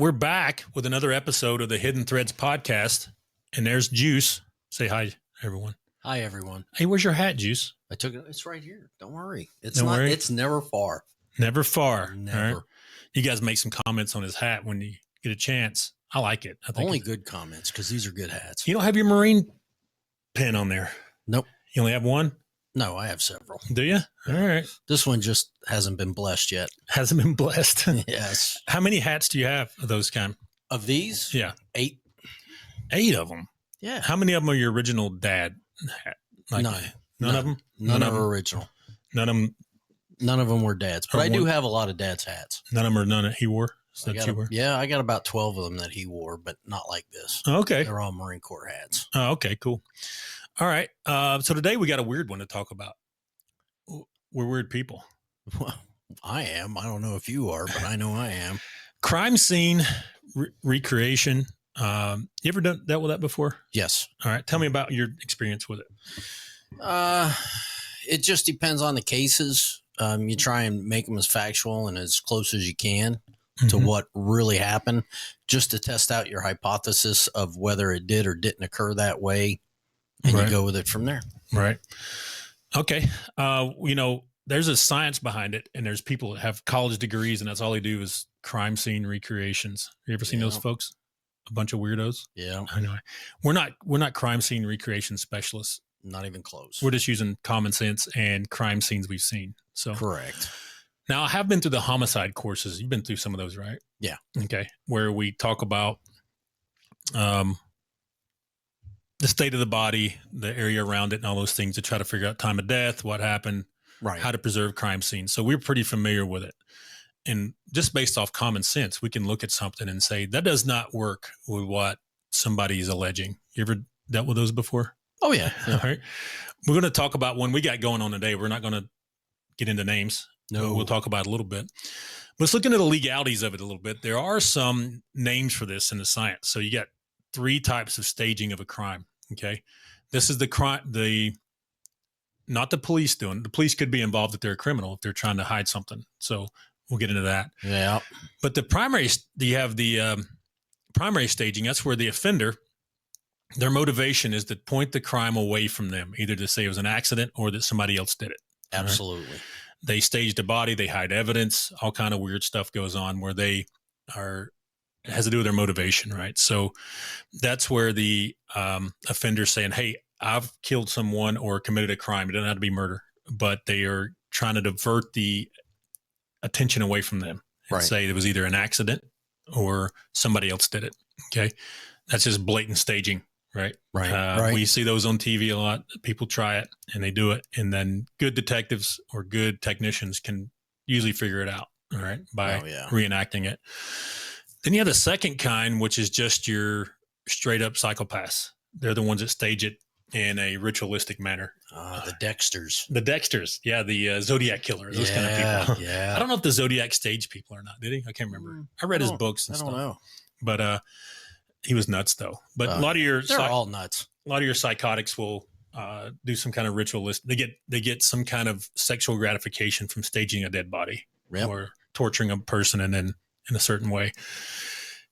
we're back with another episode of the Hidden Threads podcast, and there's Juice. Say hi, everyone. Hi, everyone. Hey, where's your hat, Juice? I took it. It's right here. Don't worry. Don't worry. It's never far. Never far. Never. All right? You guys make some comments on his hat when you get a chance. I like it. I think Only good comments because these are good hats. You don't have your Marine pin on there. Nope. You only have one? No, I have several. Do you? All right. This one just hasn't been blessed yet. Hasn't been blessed. Yes. How many hats do you have of those kind? Of these? Yeah. 8. 8 of them? Yeah. How many of them are your original dad hat? Like, None. None of them? None of them are original. None of them? None of them were dad's. But I do have a lot of dad's hats. None of them are none that he wore? Yeah, I got about 12 of them that he wore, but not like this. Okay. They're all Marine Corps hats. Oh, okay, cool. All right. So today we got a weird one to talk about. We're weird people. Well, I am. I don't know if you are, but I know I am. Crime scene recreation. You ever dealt with that before? Yes. All right. Tell me about your experience with it. It just depends on the cases. You try and make them as factual and as close as you can to what really happened, just to test out your hypothesis of whether it did or didn't occur that way. And you go with it from there. Right. Okay. There's a science behind it, and there's people that have college degrees, and that's all they do is crime scene recreations. You ever seen those folks? A bunch of weirdos. Yeah. Anyway, we're not crime scene recreation specialists. Not even close. We're just using common sense and crime scenes we've seen. So correct. Now I have been through the homicide courses. You've been through some of those, right? Yeah. Okay. Where we talk about the state of the body, the area around it, and all those things to try to figure out time of death, what happened, right, how to preserve crime scenes. So we're pretty familiar with it. And just based off common sense, we can look at something and say, that does not work with what somebody is alleging. You ever dealt with those before? Oh, yeah. All right. We're going to talk about one we got going on today. We're not going to get into names. No. We'll talk about it a little bit. Let's look into the legalities of it a little bit. There are some names for this in the science. So you got 3 types of staging of a crime. Okay. This is the crime, not the police doing it. The police could be involved if they're a criminal, if they're trying to hide something. So we'll get into that. Yeah. But the primary, you have the primary staging. That's where the offender, their motivation is to point the crime away from them, either to say it was an accident or that somebody else did it. Absolutely. Right? They staged a body, they hide evidence, all kind of weird stuff goes on where they are, it has to do with their motivation, right? So that's where the offender's saying, hey, I've killed someone or committed a crime. It doesn't have to be murder, but they are trying to divert the attention away from them and say it was either an accident or somebody else did it. Okay. That's just blatant staging, right? Right. We see those on TV a lot. People try it and they do it. And then good detectives or good technicians can usually figure it out, all right, by reenacting it. Then you have the second kind, which is just your straight up psychopaths. They're the ones that stage it in a ritualistic manner. The Dexters. The Dexters. Yeah, the Zodiac killer. Those kind of people. Yeah. I don't know if the Zodiac staged people or not. Did he? I can't remember. I read his books and stuff. I don't know. But he was nuts, though. But a lot of your... They're all nuts. A lot of your psychotics will do some kind of ritualist. They get some kind of sexual gratification from staging a dead body or torturing a person and then in a certain way.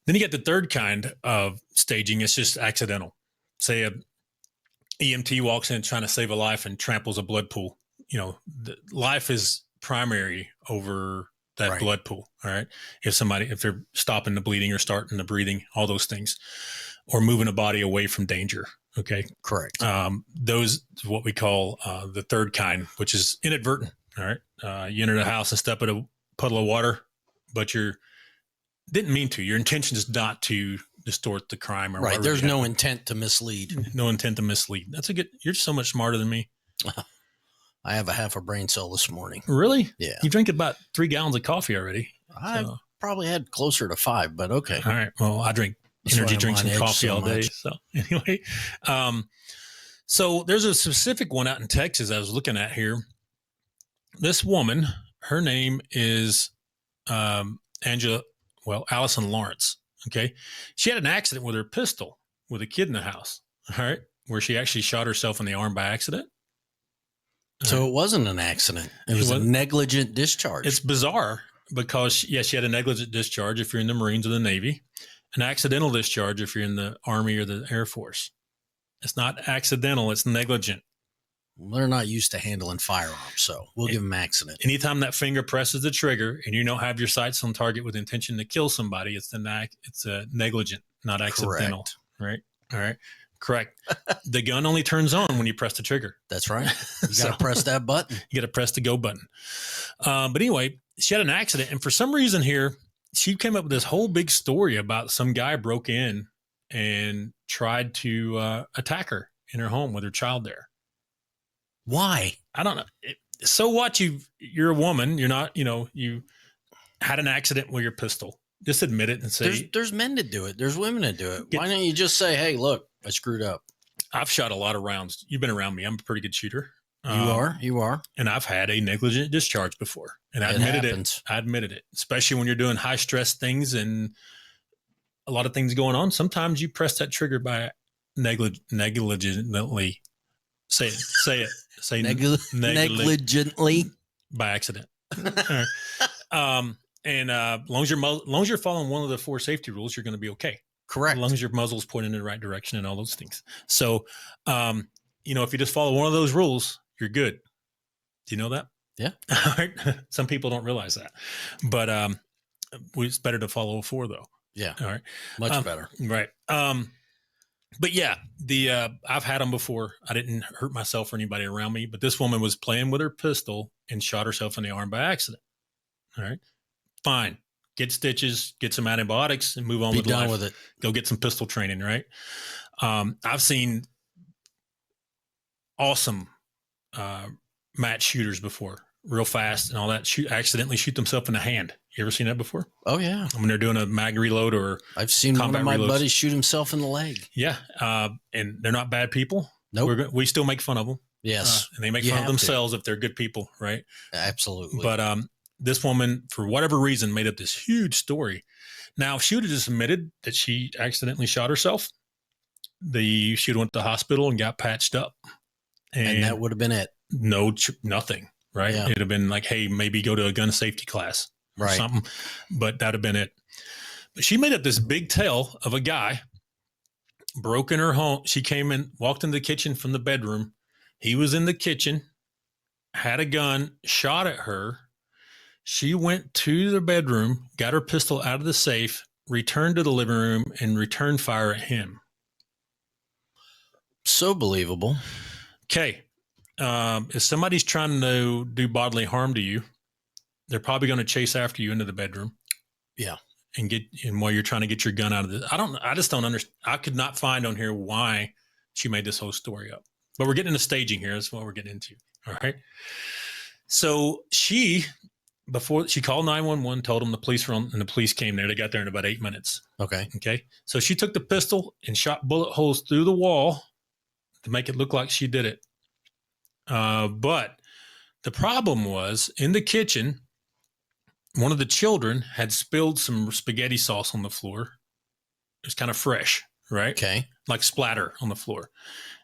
Then you get the third kind of staging. It's just accidental. Say a EMT walks in trying to save a life and tramples a blood pool. Life is primary over that blood pool. All right. If they're stopping the bleeding or starting the breathing, all those things, or moving a body away from danger. Okay. Correct. Those is what we call the third kind, which is inadvertent. All right. You enter the house and step in a puddle of water, but you didn't mean to. Your intention is not to distort the crime. Or right. There's no intent to mislead. No intent to mislead. You're so much smarter than me. I have a half a brain cell this morning. Really? Yeah. You drank about 3 gallons of coffee already. I probably had closer to 5, but okay. All right. Well, I drink energy drinks and coffee all day. So anyway, so there's a specific one out in Texas I was looking at here. This woman, her name is Allison Lawrence. Okay. She had an accident with her pistol with a kid in the house. All right. Where she actually shot herself in the arm by accident. So it wasn't an accident. It was a negligent discharge. It's bizarre. because she had a negligent discharge if you're in the Marines or the Navy, an accidental discharge if you're in the Army or the Air Force. It's not accidental, it's negligent. They're not used to handling firearms, so we'll give them accident. Anytime that finger presses the trigger and you don't have your sights on target with intention to kill somebody, it's a negligent, not accidental. Correct. Right? All right. Correct. The gun only turns on when you press the trigger. That's right. You got to press that button. You got to press the go button. But anyway, she had an accident. And for some reason here, she came up with this whole big story about some guy broke in and tried to attack her in her home with her child there. Why? I don't know. So what? You're a woman. You're not, you had an accident with your pistol. Just admit it and say. There's men that do it. There's women that do it. Why don't you just say, hey, look, I screwed up. I've shot a lot of rounds. You've been around me. I'm a pretty good shooter. You are. And I've had a negligent discharge before. And I admitted it. I admitted it. Especially when you're doing high stress things and a lot of things going on. Sometimes you press that trigger by negligently. Say it. Say negligently. By accident. And as long as you're following one of the 4 safety rules, you're going to be okay. Correct. As long as your muzzle's pointing in the right direction and all those things. So, if you just follow one of those rules, you're good. Do you know that? Yeah. All right. Some people don't realize that, but it's better to follow 4 though. Yeah. All right. Much better. Right. But yeah, I've had them before. I didn't hurt myself or anybody around me, but this woman was playing with her pistol and shot herself in the arm by accident. All right. Fine. Get stitches, get some antibiotics, and move on with life. Be done with it. Go get some pistol training, right? I've seen awesome match shooters before, real fast and all that, accidentally shoot themselves in the hand. You ever seen that before? Oh, yeah. When they're doing a mag reload or I've seen one of my buddies shoot himself in the leg. Yeah. And they're not bad people. Nope. We still make fun of them. Yes. And they make fun of themselves if they're good people, right? Absolutely. But this woman, for whatever reason, made up this huge story. Now, if she would have just admitted that she accidentally shot herself, she would have went to the hospital and got patched up. And that would have been it. Nothing, right? Yeah. It'd have been like, hey, maybe go to a gun safety class or something. But that'd have been it. But she made up this big tale of a guy broke in her home. She came in, walked in the kitchen from the bedroom. He was in the kitchen, had a gun, shot at her. She went to the bedroom, got her pistol out of the safe, returned to the living room, and returned fire at him. So believable. Okay. If somebody's trying to do bodily harm to you, they're probably going to chase after you into the bedroom. Yeah. And while you're trying to get your gun out of I just don't understand. I could not find on here why she made this whole story up. But we're getting into staging here. That's what we're getting into. All right. So before she called 911, told them the police were on, and the police came there. They got there in about 8 minutes. Okay. So she took the pistol and shot bullet holes through the wall to make it look like she did it. But the problem was in the kitchen, one of the children had spilled some spaghetti sauce on the floor. It was kind of fresh, right? Okay. Like splatter on the floor.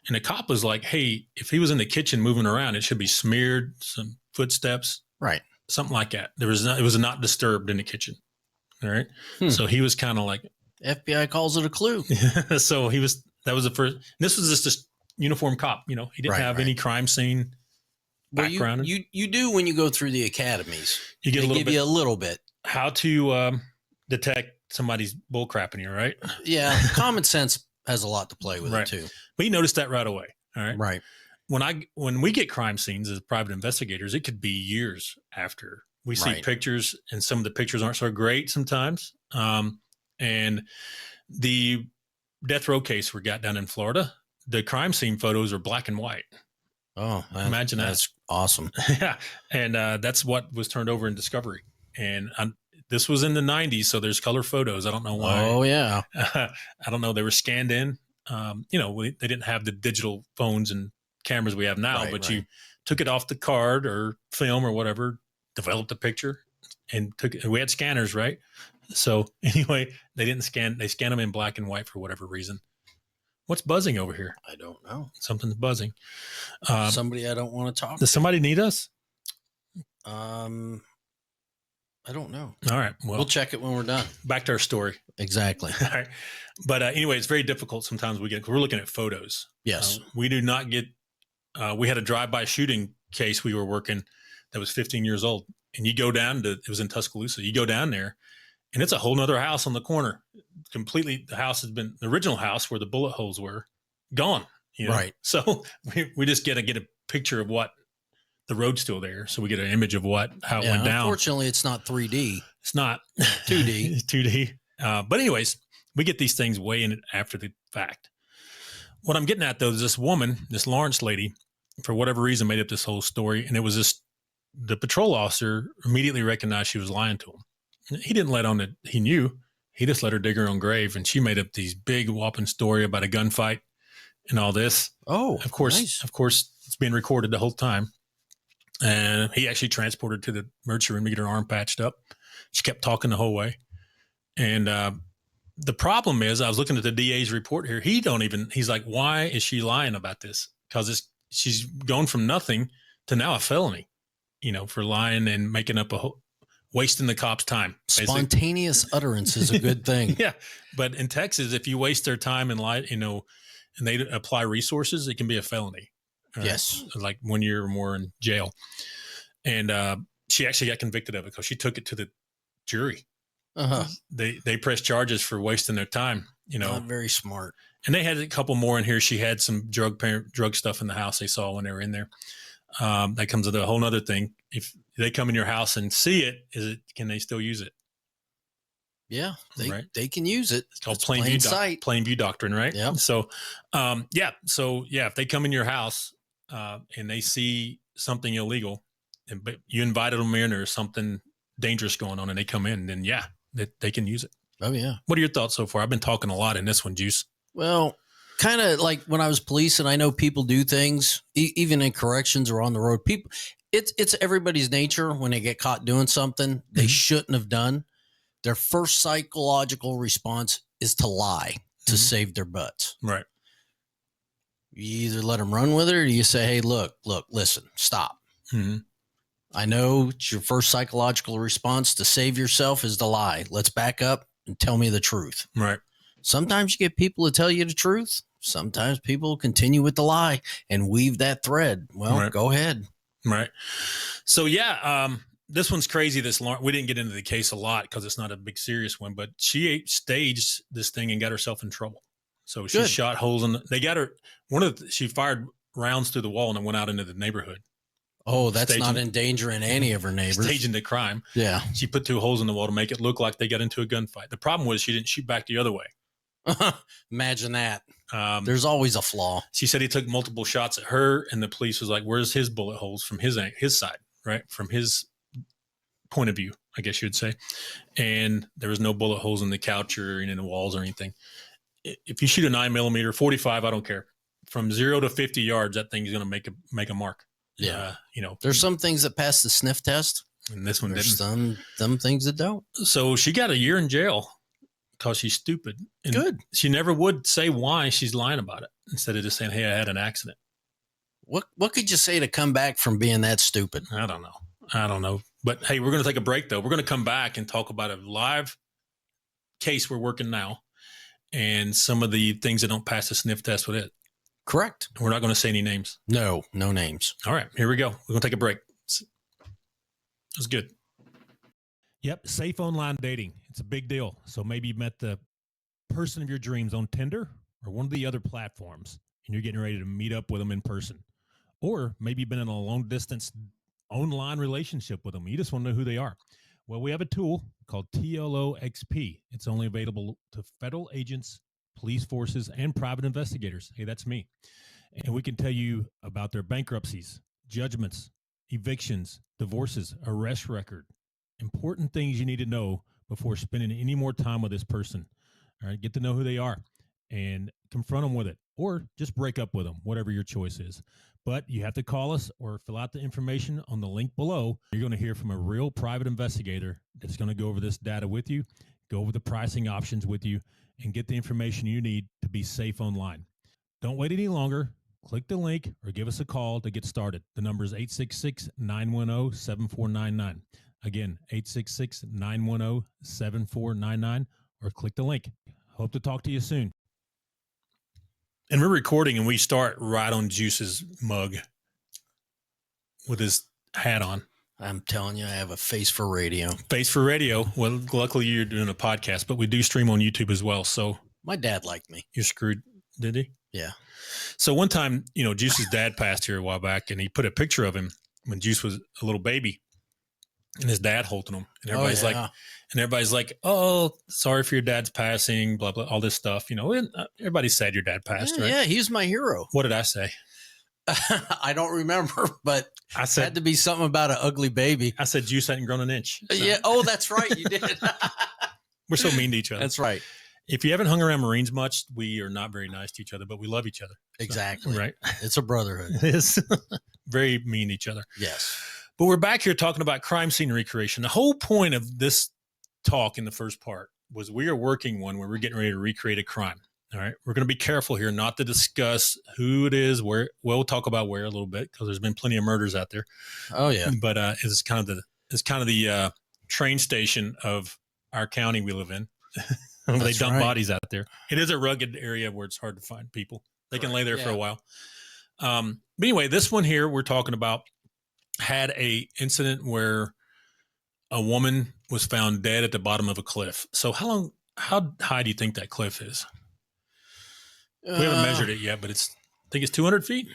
And the cop was like, hey, if he was in the kitchen moving around, it should be smeared, some footsteps. Right. Something like that. It was not disturbed in the kitchen. All right. So he was kind of like, FBI calls it a clue. So that was the first, this was just a uniform cop, he didn't have any crime scene background. Well, you do when you go through the academies. You get you a little bit. How to detect somebody's bull crapping you, right? Yeah. Common sense has a lot to play with it too. But you noticed that right away. All right. Right. When we get crime scenes as private investigators, it could be years after we see pictures, and some of the pictures aren't so great sometimes. And the death row case we got down in Florida, the crime scene photos are black and white. Oh, imagine that. That's awesome. Yeah. And that's what was turned over in discovery. And this was in the 90s, so there's color photos. I don't know why. Oh, yeah. I don't know. They were scanned in. They didn't have the digital phones and cameras we have now, but you took it off the card or film or whatever, developed a picture, and we had scanners, right? So anyway, they scanned them in black and white for whatever reason. What's buzzing over here? I don't know. Something's buzzing. Somebody I don't want to talk to. Does somebody need us? I I don't know. All right. Well, we'll check it when we're done. Back to our story. Exactly. All right. But anyway, it's very difficult sometimes we're looking at photos. Yes. We do not get, we had a drive-by shooting case we were working that was 15 years old. And you go down to, it was in Tuscaloosa. You go down there and it's a whole nother house on the corner. Completely, the house has been, the original house where the bullet holes were, gone. You know? Right. So we just get a picture of what, the road's still there, so we get an image of how it went down. Unfortunately, it's not 3D. It's not 2D. 2D. But anyways, we get these things way in after the fact. What I'm getting at, though, is this woman, this Lawrence lady, for whatever reason, made up this whole story, and it was the patrol officer immediately recognized she was lying to him. He didn't let on that he knew. He just let her dig her own grave, and she made up these big whopping story about a gunfight and all this. Oh, of course, nice. Of course, it's being recorded the whole time. And he actually transported to the emergency room to get her arm patched up. She kept talking the whole way. And the problem is, I was looking at the DA's report here. He's like, why is she lying about this? Because she's gone from nothing to now a felony, for lying and making up wasting the cop's time. Basically. Spontaneous utterance is a good thing. Yeah. But in Texas, if you waste their time and lie, and they apply resources, it can be a felony. Yes. Like 1 year or more in jail. And she actually got convicted of it because she took it to the jury. Uh-huh. They pressed charges for wasting their time, Not very smart. And they had a couple more in here. She had some drug stuff in the house they saw when they were in there. That comes with a whole nother thing. If they come in your house and see it, can they still use it? Yeah, they can use it. It's called plain view doctrine, right? Yeah. So, if they come in your house and they see something illegal, but you invited them in, or something dangerous going on, and they come in, then they can use it. Oh yeah. What are your thoughts so far? I've been talking a lot in this one, Juice. Well, kind of like when I was police, and I know people do things, even in corrections or on the road. People, it's everybody's nature when they get caught doing something they shouldn't have done. Their first psychological response is to lie to save their butts. Right. You either let them run with it, or you say, hey, look, listen, stop. Mm-hmm. I know it's your first psychological response to save yourself is to lie. Let's back up and tell me the truth. Right. Sometimes you get people to tell you the truth. Sometimes people continue with the lie and weave that thread. Well, Go ahead. Right. So, this one's crazy. We didn't get into the case a lot because it's not a big serious one, but she staged this thing and got herself in trouble. So she shot holes they got her. She fired rounds through the wall and then went out into the neighborhood. Oh, that's not endangering any of her neighbors. Staging the crime. Yeah. She put 2 holes in the wall to make it look like they got into a gunfight. The problem was she didn't shoot back the other way. Imagine that. There's always a flaw. She said he took multiple shots at her, and the police was like, where's his bullet holes from his side, right? From his point of view, I guess you would say. And there was no bullet holes in the couch or in the walls or anything. If you shoot a 9mm, 45, I don't care. From 0 to 50 yards, that thing's going to make a mark. Yeah. There's some things that pass the sniff test. And this one didn't. Some things that don't. So she got a year in jail because she's stupid. And good. She never would say why she's lying about it, instead of just saying, hey, I had an accident. What could you say to come back from being that stupid? I don't know. But hey, we're going to take a break, though. We're going to come back and talk about a live case we're working now and some of the things that don't pass the sniff test with it. Correct. We're not going to say any names. No names. All right, here we go. We're going to take a break. That's good. Yep, safe online dating. It's a big deal. So maybe you met the person of your dreams on Tinder or one of the other platforms, and you're getting ready to meet up with them in person. Or maybe you've been in a long-distance online relationship with them. You just want to know who they are. Well, we have a tool called TLOXP. It's only available to federal agents, police forces, and private investigators. Hey, that's me. And we can tell you about their bankruptcies, judgments, evictions, divorces, arrest record, important things you need to know before spending any more time with this person. All right, get to know who they are and confront them with it, or just break up with them, whatever your choice is. But you have to call us or fill out the information on the link below. You're going to hear from a real private investigator that's going to go over this data with you, go over the pricing options with you, and get the information you need to be safe online. Don't wait any longer. Click the link or give us a call to get started. The number is 866-910-7499. Again, 866-910-7499, or click the link. Hope to talk to you soon. And we're recording, and we start right on Juice's mug with his hat on. I'm telling you, I have a face for radio. Face for radio. Well, luckily you're doing a podcast, but we do stream on YouTube as well. So my dad liked me. You're screwed, did he? Yeah. So one time, Juice's dad passed here a while back, and he put a picture of him when Juice was a little baby, and his dad holding him. And everybody's like, oh, sorry for your dad's passing, blah, blah, all this stuff. And everybody's sad your dad passed, right? Yeah, he's my hero. What did I say? I don't remember, but I said, had to be something about an ugly baby. I said Juice hadn't grown an inch. So. Yeah. Oh, that's right. You did. We're so mean to each other. That's right. If you haven't hung around Marines much, we are not very nice to each other, but we love each other. Exactly. So, right. It's a brotherhood. It is. Very mean to each other. Yes. But we're back here talking about crime scene recreation. The whole point of this talk in the first part was we are working one where we're getting ready to recreate a crime. All right. We're going to be careful here not to discuss who it is, where. We'll talk about where a little bit because there's been plenty of murders out there. Oh yeah. But it's kind of the train station of our county we live in. They dump bodies out there. It is a rugged area where it's hard to find people. They can lay there for a while. But anyway, this one here we're talking about had a incident where a woman was found dead at the bottom of a cliff. So how high do you think that cliff is? We haven't measured it yet, but I think it's 200 feet.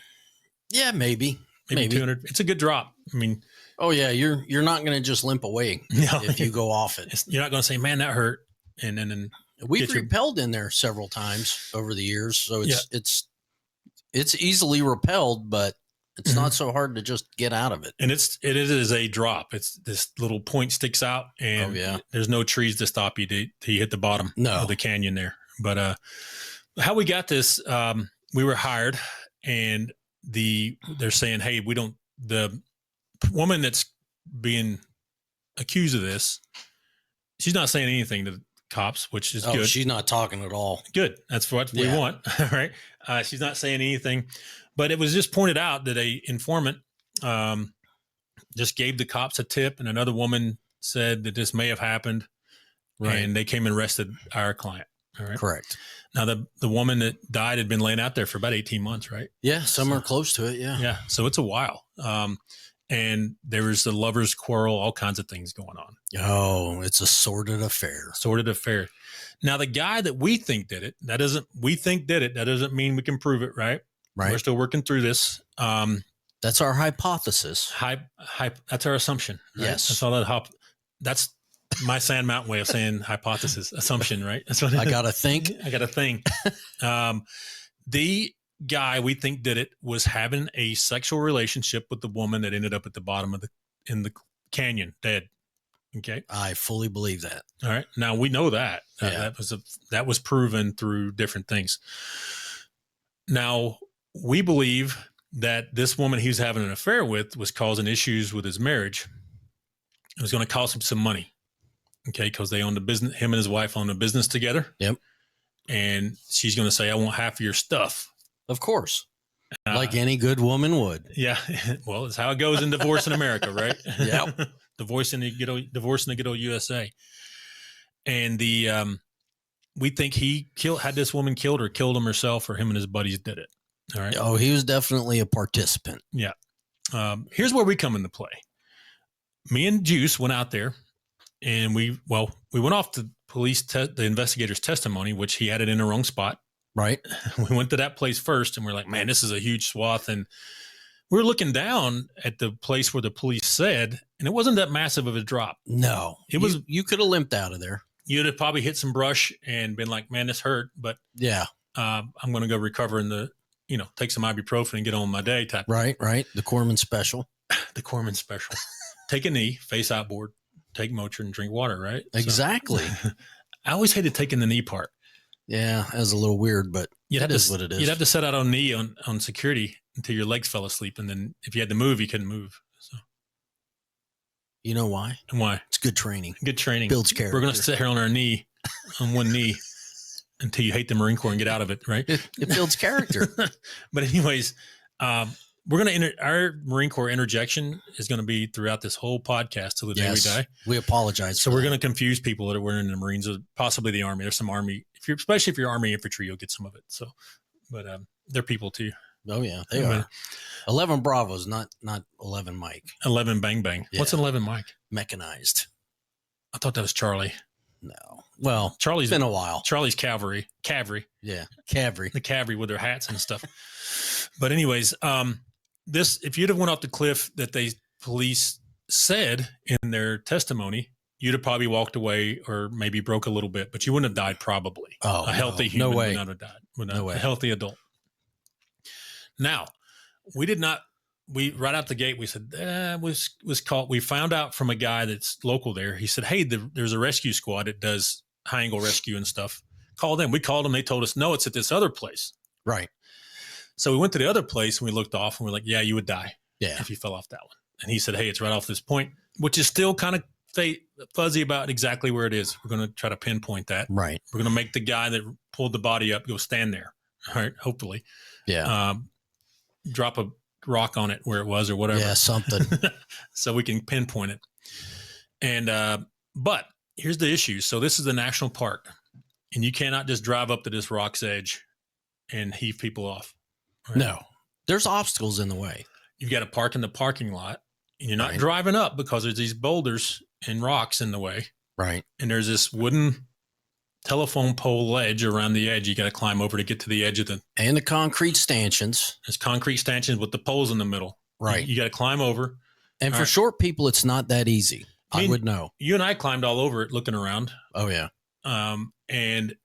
Yeah, maybe 200. It's a good drop. I mean, oh yeah, you're not going to just limp away if you go off it. You're not going to say, man, that hurt. And then we've repelled in there several times over the years. So it's easily repelled, but it's not so hard to just get out of it. And it is a drop. It's this little point sticks out, and there's no trees to stop you to hit the bottom of the canyon there. But how we got this, we were hired, and they're saying, hey, the woman that's being accused of this, she's not saying anything to the cops, which is good. She's not talking at all. Good. That's what we want. All right. She's not saying anything, but it was just pointed out that a informant just gave the cops a tip, and another woman said that this may have happened, and they came and arrested our client. All right. Correct. Now, the woman that died had been laying out there for about 18 months, right? Yeah, somewhere close to it, yeah. Yeah, so it's a while. And there was the lover's quarrel, all kinds of things going on. Oh, it's a sordid affair. Sordid affair. Now, the guy that we think did it, that doesn't mean we can prove it, right? Right. We're still working through this. That's our hypothesis. That's our assumption. Right? Yes. That's all that that's my Sand Mountain way of saying hypothesis, assumption, right? That's what I got to think. I got to think. The guy we think did it was having a sexual relationship with the woman that ended up at the bottom in the canyon dead. Okay. I fully believe that. All right. Now we know that that was proven through different things. Now we believe that this woman he was having an affair with was causing issues with his marriage. It was going to cost him some money. Okay. Cause they owned a business. Him and his wife owned a business together. Yep. And she's going to say, I want half of your stuff. Of course. Like any good woman would. Yeah. Well, it's how it goes in divorce in America, right? Yeah. Divorce in the good old USA. And we think he had this woman killed or killed him herself, or him and his buddies did it. All right. Oh, he was definitely a participant. Yeah. Here's where we come into play. Me and Juice went out there, and we went off the the investigator's testimony, which he had it in the wrong spot. Right. We went to that place first, and we're like, man, this is a huge swath. And we were looking down at the place where the police said, and it wasn't that massive of a drop. No, it was. You could have limped out of there. You'd have probably hit some brush and been like, man, this hurt. But yeah, I'm going to go recover take some ibuprofen and get on with my day. Type. Right. The Corman special. The Corman special. Take a knee, face outboard, take Motrin, and drink water. Right. Exactly. So, I always hated taking the knee part. Yeah, that was a little weird, but that is what it is. You'd have to set out on knee on security until your legs fell asleep, and then if you had to move, you couldn't move. So, you know why? And why? It's good training. Good training builds character. We're going to sit here on our knee, on one knee, until you hate the Marine Corps and get out of it. Right? It builds character. But anyways, we're going to our Marine Corps interjection is going to be throughout this whole podcast till the day we die. We apologize. So we're going to confuse people that are in the Marines or possibly the Army. There's some Army, especially if you're Army infantry, you'll get some of it. So, but they're people too. Oh yeah, they are. 11 Bravos, not 11 Mike. 11 Bang Bang. Yeah. What's an 11 Mike? Mechanized. I thought that was Charlie. No. Well, Charlie's been a while. Charlie's cavalry. Yeah, cavalry. The cavalry with their hats and stuff. But anyways, if you'd have went off the cliff that police said in their testimony, you'd have probably walked away or maybe broke a little bit, but you wouldn't have died probably. Oh, a healthy human would not have died. No way. A healthy adult. Now, right out the gate, we said, was caught. We found out from a guy that's local there. He said, hey, there's a rescue squad that does high angle rescue and stuff. Call them. We called them. They told us, no, it's at this other place. Right. So we went to the other place and we looked off and we're like, yeah, you would die if you fell off that one. And he said, hey, it's right off this point, which is still kind of fuzzy about exactly where it is. We're going to try to pinpoint that. Right. We're going to make the guy that pulled the body up go stand there. All right. Hopefully. Yeah. Drop a rock on it where it was or whatever. Yeah, something. So we can pinpoint it. And, but here's the issue. So this is the national park and you cannot just drive up to this rock's edge and heave people off. Right? No, there's obstacles in the way. You've got to park in the parking lot and you're not driving up because there's these boulders and rocks in the way. Right. And there's this wooden telephone pole ledge around the edge. You got to climb over to get to the edge of and the concrete stanchions. There's concrete stanchions with the poles in the middle. Right. You got to climb over. And for short people, it's not that easy. I would know. You and I climbed all over it looking around. Oh yeah. And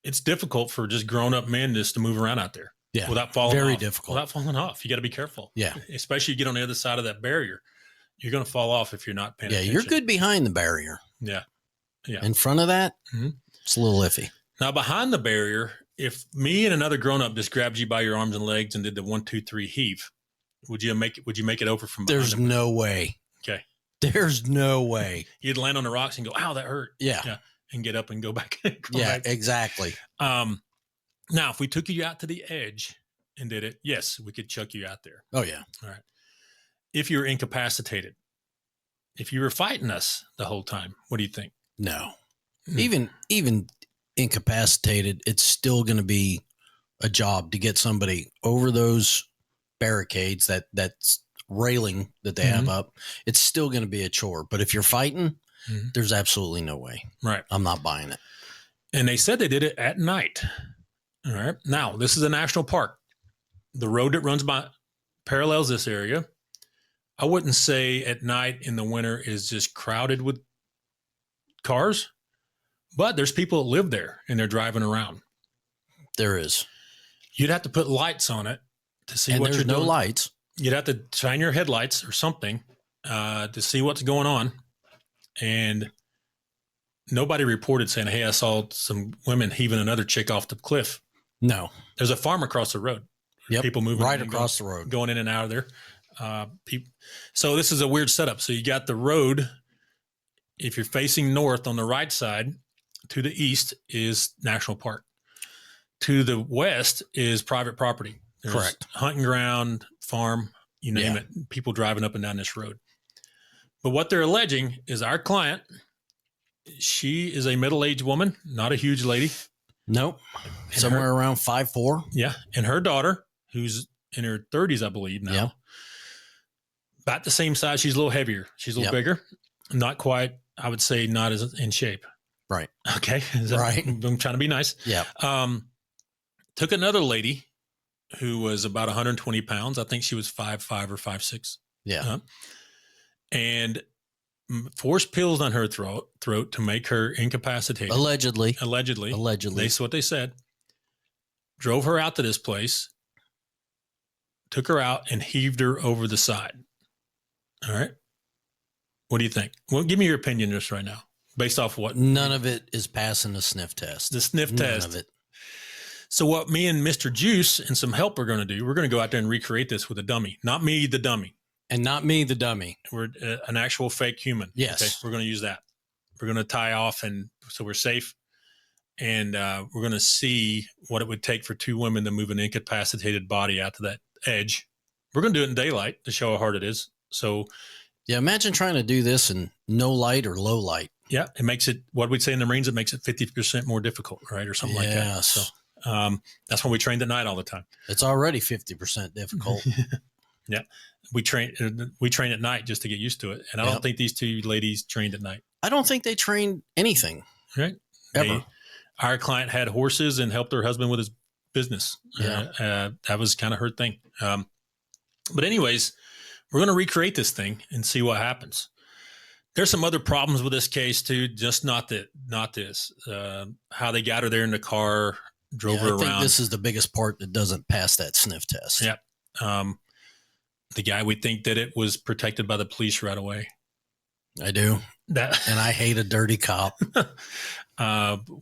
it's difficult for just grown up men just to move around out there. Yeah. Without falling off. Very difficult. Without falling off. You got to be careful. Yeah. Especially you get on the other side of that barrier. You're going to fall off if you're not paying attention. Yeah, you're good behind the barrier. Yeah. Yeah. In front of that, it's a little iffy. Now, behind the barrier, if me and another grown-up just grabbed you by your arms and legs and did the 1, 2, 3 heave, would you make it over from behind? There's no way. Okay. There's no way. You'd land on the rocks and go, ow, that hurt. Yeah. And get up and go back. Exactly. Now, if we took you out to the edge and did it, yes, we could chuck you out there. Oh, yeah. All right. If you're incapacitated, if you were fighting us the whole time, what do you think? No. Even incapacitated, it's still going to be a job to get somebody over those barricades, that's railing that they have up. It's still going to be a chore. But if you're fighting, there's absolutely no way. Right. I'm not buying it. And they said they did it at night. All right. Now, this is a national park. The road that runs by parallels this area. I wouldn't say at night in the winter is just crowded with cars, but there's people that live there and they're driving around. There is. You'd have to put lights on it to see what you're doing. There's no lights. You'd have to shine your headlights or something to see what's going on. And nobody reported saying, hey, I saw some women heaving another chick off the cliff. No. There's a farm across the road. Yep. People moving right across the road. Going in and out of there. So this is a weird setup. So you got the road. If you're facing north on the right side, to the east is national park. To the west is private property. There's correct. Hunting ground, farm, you name it. People driving up and down this road. But what they're alleging is our client, she is a middle-aged woman, not a huge lady. Nope. Somewhere around 5'4". Yeah. And her daughter, who's in her 30s, I believe now. Yeah. About the same size. She's a little heavier. She's a little bigger. Not quite, I would say, not as in shape. Right. Okay. Right. I'm trying to be nice. Yeah. Took another lady who was about 120 pounds. I think she was 5'5" or 5'6". Yeah. And forced pills on her throat to make her incapacitated. Allegedly. That's what they said. Drove her out to this place, took her out and heaved her over the side. All right. What do you think? Well, give me your opinion just right now, based off what? None of it is passing the sniff test. The sniff test. None of it. So what me and Mr. Juice and some help are going to do, we're going to go out there and recreate this with a dummy. Not me, the dummy. And not me, the dummy. We're an actual fake human. Yes. Okay? We're going to use that. We're going to tie off, and so we're safe. And we're going to see what it would take for two women to move an incapacitated body out to that edge. we're going to do it in daylight to show how hard it is. So, yeah, imagine trying to do this in no light or low light. Yeah, it makes it, what we'd say in the Marines, it makes it 50% more difficult, right? Or something like that. So that's why we trained at night all the time. It's already 50% difficult. Yeah. We train at night just to get used to it. And I don't think these two ladies trained at night. I don't think they trained anything. Right. Ever. Our client had horses and helped her husband with his business. Yeah. That was kind of her thing. But anyways, we're going to recreate this thing and see what happens. There's some other problems with this case too, just not this. How they got her there in the car, drove her around. I think this is the biggest part that doesn't pass that sniff test. Yep. The guy we think did it was protected by the police right away. I do. And I hate a dirty cop.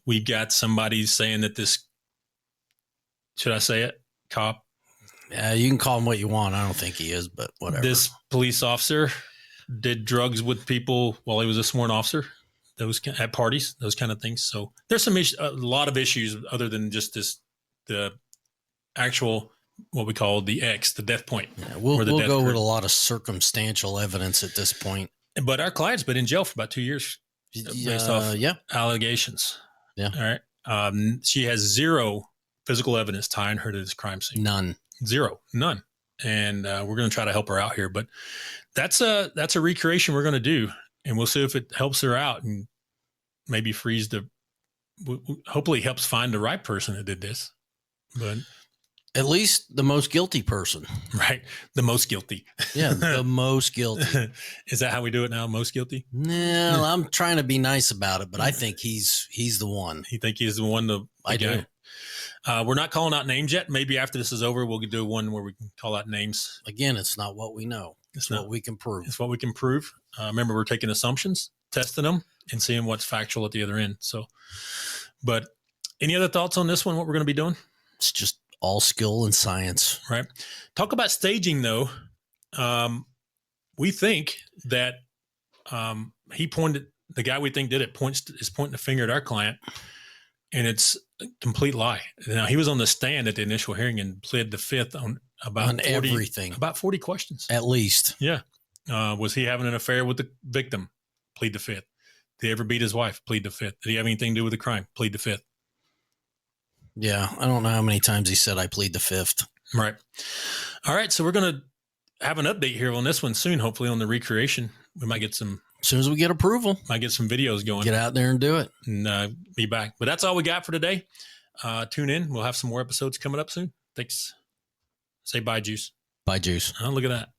We got somebody saying that this, should I say it? Cop? Yeah, you can call him what you want. I don't think he is, but whatever. This police officer did drugs with people while he was a sworn officer, at parties, those kind of things. So there's a lot of issues other than just the actual, what we call the death point. Yeah, we'll go with a lot of circumstantial evidence at this point. But our client's been in jail for about 2 years based off allegations. Yeah. All right. She has zero physical evidence tying her to this crime scene. None. None. And we're going to try to help her out here. But that's a recreation we're going to do. And we'll see if it helps her out and maybe hopefully helps find the right person that did this. But at least the most guilty person. Right. The most guilty. Yeah, the most guilty. Is that how we do it now? Most guilty? No, I'm trying to be nice about it, but I think he's the one. You think he's the one? I do. We're not calling out names yet. Maybe after this is over, we'll do one where we can call out names. Again, it's not what we know. It's what we can prove. It's what we can prove. Remember, we're taking assumptions, testing them, and seeing what's factual at the other end. So, but any other thoughts on this one, what we're going to be doing? It's just all skill and science. Right. Talk about staging, though. We think that the guy we think did it is pointing the finger at our client, and it's a complete lie. Now, he was on the stand at the initial hearing and pled the fifth on everything. About 40 questions. At least. Yeah. Was he having an affair with the victim? Plead the fifth. Did he ever beat his wife? Plead the fifth. Did he have anything to do with the crime? Plead the fifth. Yeah, I don't know how many times he said I plead the fifth. Right. All right, so we're going to have an update here on this one soon, hopefully on the recreation. We might get some... As soon as we get approval. Might get some videos going. Get out there and do it. And be back. But that's all we got for today. Tune in. We'll have some more episodes coming up soon. Thanks. Say bye, Juice. Bye, Juice. Oh, look at that.